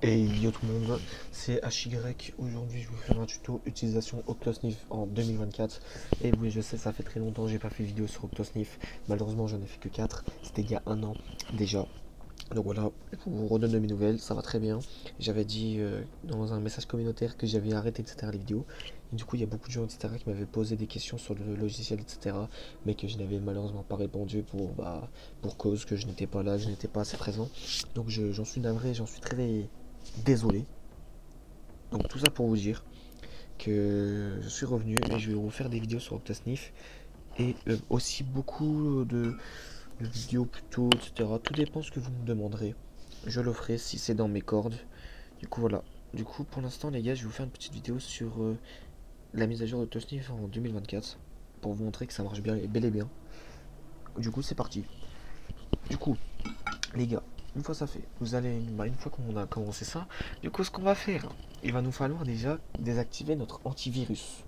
Et yo tout le monde, c'est HY. Aujourd'hui, je vais vous faire un tuto utilisation Octosniff en 2024. Et oui, je sais, ça fait très longtemps que j'ai pas fait de vidéo sur Octosniff. Malheureusement, j'en ai fait que 4. C'était il y a un an déjà. Donc voilà, je vous redonne de mes nouvelles, ça va très bien. J'avais dit dans un message communautaire que j'avais arrêté, etc. les vidéos. Et du coup, il y a beaucoup de gens, etc. qui m'avaient posé des questions sur le logiciel, etc. Mais que je n'avais malheureusement pas répondu pour cause que je n'étais pas là, je n'étais pas assez présent. Donc j'en suis navré, j'en suis très désolé. Donc tout ça pour vous dire que je suis revenu et je vais vous faire des vidéos sur Octosniff. Et aussi beaucoup de vidéos plutôt, etc. Tout dépend ce que vous me demanderez. Je le ferai si c'est dans mes cordes. Du coup, voilà. Du coup, pour l'instant, les gars, je vais vous faire une petite vidéo sur la mise à jour de Tosnif en 2024 pour vous montrer que ça marche bien et bel et bien. Du coup, c'est parti. Du coup, les gars, une fois ça fait, une fois qu'on a commencé ça, du coup, ce qu'on va faire, il va nous falloir déjà désactiver notre antivirus.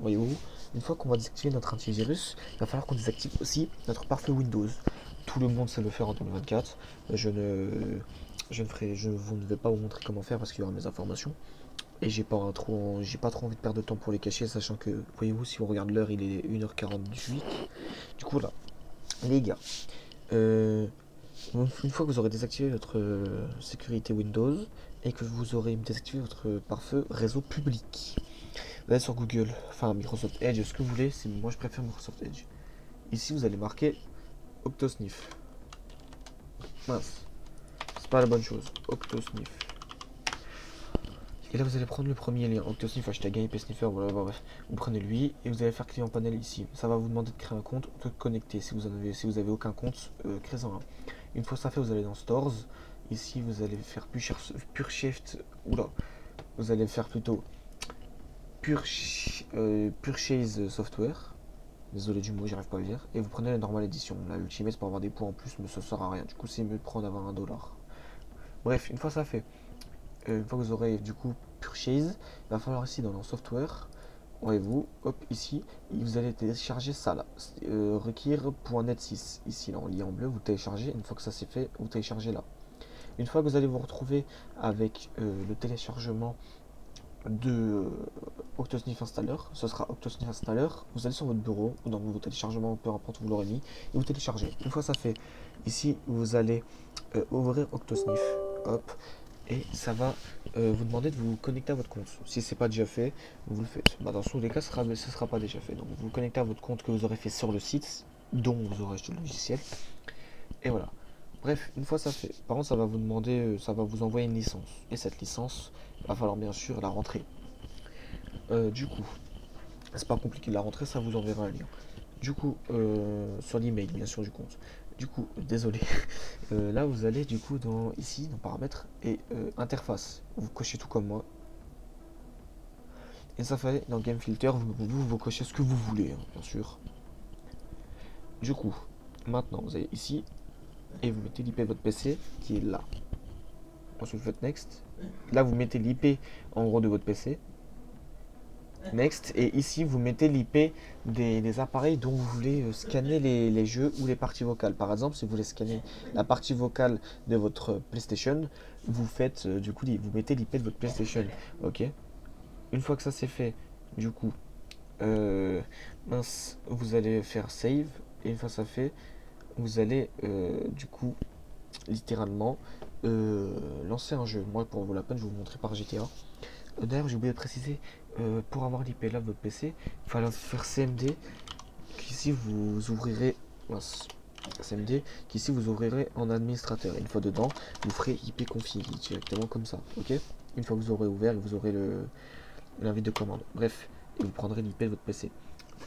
Voyez-vous, une fois qu'on va désactiver notre antivirus, il va falloir qu'on désactive aussi notre pare-feu Windows. Tout le monde sait le faire en 2024. Je ne, vous ne vais pas vous montrer comment faire parce qu'il y aura mes informations. Et j'ai pas trop envie de perdre de temps pour les cacher, sachant que, voyez-vous, si on regarde l'heure, il est 1h48. Du coup, là, les gars, euh, une fois que vous aurez désactivé votre sécurité Windows et que vous aurez désactivé votre pare-feu réseau public, vous allez sur Google, enfin Microsoft Edge, ce que vous voulez, moi je préfère Microsoft Edge. Ici, vous allez marquer Octosniff. Mince, c'est pas la bonne chose. Octosniff. Et là, vous allez prendre le premier lien, Octosniff, hashtag IP Sniffer, voilà, bref. Vous prenez lui et vous allez faire client panel ici. Ça va vous demander de créer un compte ou de connecter. Si vous avez aucun compte, créez-en un. Une fois ça fait, vous allez dans Stores. Ici, vous allez faire Purchase. Oula. Vous allez faire plutôt Purchase Software. Désolé du mot, j'arrive pas à le dire. Et vous prenez la normale édition. La Ultimate pour avoir des points en plus, mais ça sert à rien. Du coup, c'est mieux de prendre avoir 1 dollar. Bref, une fois ça fait, une fois que vous aurez du coup purchase, il va falloir ici dans le software, voyez-vous, hop, ici, vous allez télécharger ça là, require.net 6, ici là en lien en bleu, vous téléchargez, une fois que ça c'est fait, vous téléchargez là. Une fois que vous allez vous retrouver avec le téléchargement de Octosniff Installer, ce sera Octosniff Installer, vous allez sur votre bureau, ou dans vos téléchargements, peu importe où vous l'aurez mis, et vous téléchargez. Une fois ça fait, ici vous allez ouvrir Octosniff, hop, et ça va vous demander de vous connecter à votre compte. Si c'est pas déjà fait, vous le faites. Bah, dans tous les cas, ce sera pas déjà fait. Donc vous vous connectez à votre compte que vous aurez fait sur le site dont vous aurez acheté le logiciel. Et voilà. Bref, une fois ça fait, par contre, ça va vous demander, ça va vous envoyer une licence. Et cette licence, il va falloir bien sûr la rentrer. Du coup, c'est pas compliqué de la rentrer, ça vous enverra un lien. Du coup, sur l'email, bien sûr, du compte. Du coup, désolé. Là, vous allez du coup dans ici, dans paramètres et interface. Vous cochez tout comme moi. Et ça fait dans Game Filter, vous cochez ce que vous voulez, hein, bien sûr. Du coup, maintenant, vous allez ici et vous mettez l'IP de votre PC qui est là. Ensuite, vous faites Next. Là, vous mettez l'IP en gros de votre PC. Next. Et ici, vous mettez l'IP des appareils dont vous voulez scanner les jeux ou les parties vocales. Par exemple, si vous voulez scanner la partie vocale de votre PlayStation, vous faites du coup, vous mettez l'IP de votre PlayStation. Ok. Une fois que ça c'est fait, du coup, euh, mince, vous allez faire save. Et une fois ça fait, vous allez du coup, littéralement, lancer un jeu. Moi, pour vous la peine, je vais vous montrer par GTA. D'ailleurs, j'ai oublié de préciser, pour avoir l'IP là de votre PC, il fallait faire CMD, qu'ici vous ouvrirez. Mince, CMD, qu'ici vous ouvrirez en administrateur. Et une fois dedans, vous ferez IP config directement comme ça. Ok. Une fois que vous aurez ouvert, vous aurez l'invite de commande. Bref, et vous prendrez l'IP de votre PC.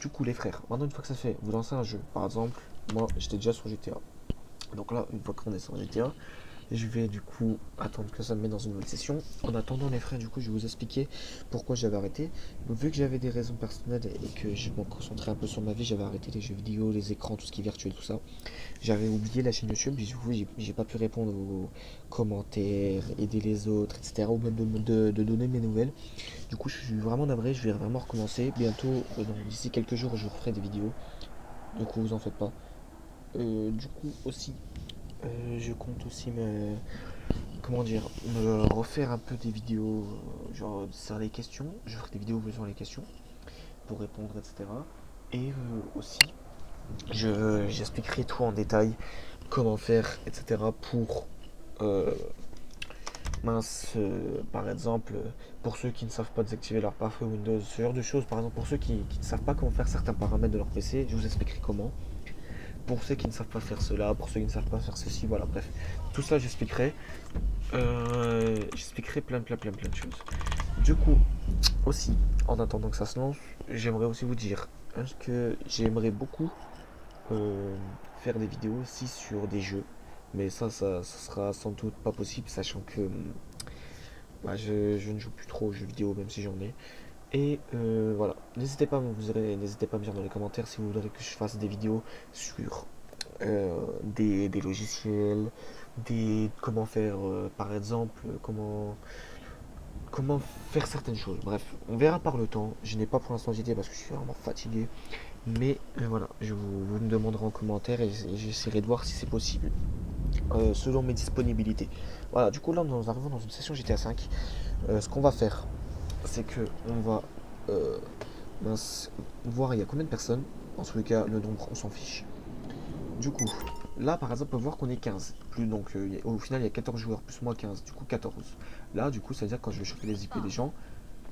Du coup, les frères, maintenant, une fois que ça fait, vous lancez un jeu. Par exemple, moi, j'étais déjà sur GTA. Donc là, une fois qu'on est sur GTA, je vais du coup attendre que ça me mette dans une nouvelle session. En attendant les frères, du coup je vais vous expliquer pourquoi j'avais arrêté. Donc, vu que j'avais des raisons personnelles et que je me concentrais un peu sur ma vie, j'avais arrêté les jeux vidéo, les écrans, tout ce qui est virtuel, tout ça. J'avais oublié la chaîne YouTube, j'ai pas pu répondre aux commentaires, aider les autres, etc. Ou même de donner mes nouvelles. Du coup je suis vraiment navré, je vais vraiment recommencer. Bientôt, d'ici quelques jours, je ferai des vidéos. Du coup vous en faites pas. Du coup aussi, je compte aussi comment dire, me refaire un peu des vidéos, genre sur les questions. Je ferai des vidéos sur les questions pour répondre, etc. Et aussi, j'expliquerai tout en détail, comment faire, etc. pour, euh, par exemple, pour ceux qui ne savent pas désactiver leur pare-feu Windows, ce genre de choses. Par exemple, pour ceux qui ne savent pas comment faire certains paramètres de leur PC, je vous expliquerai comment. Pour ceux qui ne savent pas faire cela, pour ceux qui ne savent pas faire ceci, voilà, bref. Tout ça, j'expliquerai. J'expliquerai plein de choses. Du coup, aussi, en attendant que ça se lance, j'aimerais aussi vous dire que j'aimerais beaucoup euh, faire des vidéos aussi sur des jeux. Mais ça sera sans doute pas possible, sachant que bah, je ne joue plus trop aux jeux vidéo, même si j'en ai. Et voilà, n'hésitez pas à me dire dans les commentaires si vous voudrez que je fasse des vidéos sur des logiciels, comment faire, par exemple, comment faire certaines choses. Bref, on verra par le temps. Je n'ai pas pour l'instant d'idée parce que je suis vraiment fatigué. Mais voilà, vous me demanderez en commentaire et j'essaierai de voir si c'est possible selon mes disponibilités. Voilà, du coup là nous arrivons dans une session GTA 5. Ce qu'on va faire, c'est que on va euh, voir il y a combien de personnes. En tous les cas, le nombre, on s'en fiche. Du coup, là par exemple, on peut voir qu'on est 15. Plus, donc, au final, il y a 14 joueurs, plus moi 15, du coup 14. Là, du coup, ça veut dire que quand je vais choper les IP des gens,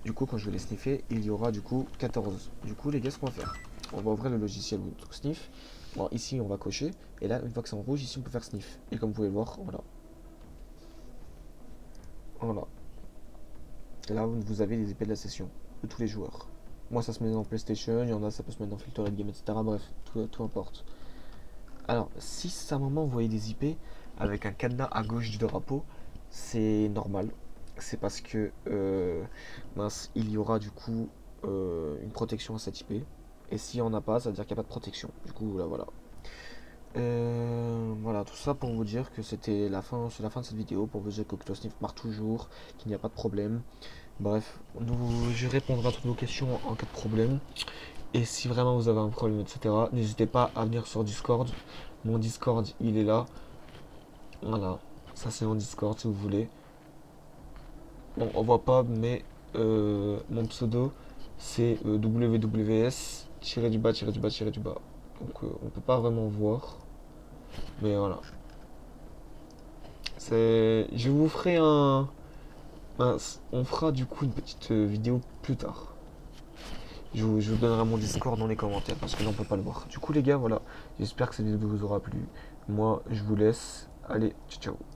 du coup, quand je vais les sniffer, il y aura du coup 14. Du coup, les gars, ce qu'on va faire, on va ouvrir le logiciel sniff. Bon, ici, on va cocher. Et là, une fois que c'est en rouge, ici, on peut faire sniff. Et comme vous pouvez le voir, voilà. Voilà. Et là, vous avez les IP de la session de tous les joueurs. Moi, ça se met dans PlayStation, il y en a, ça peut se mettre dans Filtered Game, etc. Bref, tout importe. Alors, si à un moment vous voyez des IP avec un cadenas à gauche du drapeau, c'est normal. C'est parce que il y aura du coup une protection à cette IP. Et s'il n'y en a pas, ça veut dire qu'il n'y a pas de protection. Du coup, là voilà. Voilà, tout ça pour vous dire que c'est la fin de cette vidéo, pour vous dire que Octosniff marche toujours, qu'il n'y a pas de problème. Bref, je répondrai à toutes vos questions en cas de problème. Et si vraiment vous avez un problème, etc., n'hésitez pas à venir sur Discord. Mon Discord, il est là. Voilà. Ça, c'est mon Discord si vous voulez. Bon, on voit pas, mais mon pseudo, c'est WWS tiré du bas, tiré du bas, tiré du bas. Donc, on peut pas vraiment voir. Mais voilà. Je vous ferai on fera du coup une petite vidéo plus tard. Je vous donnerai mon Discord dans les commentaires parce que là on peut pas le voir. Du coup les gars, voilà, j'espère que cette vidéo vous aura plu. Moi je vous laisse. Allez, ciao ciao.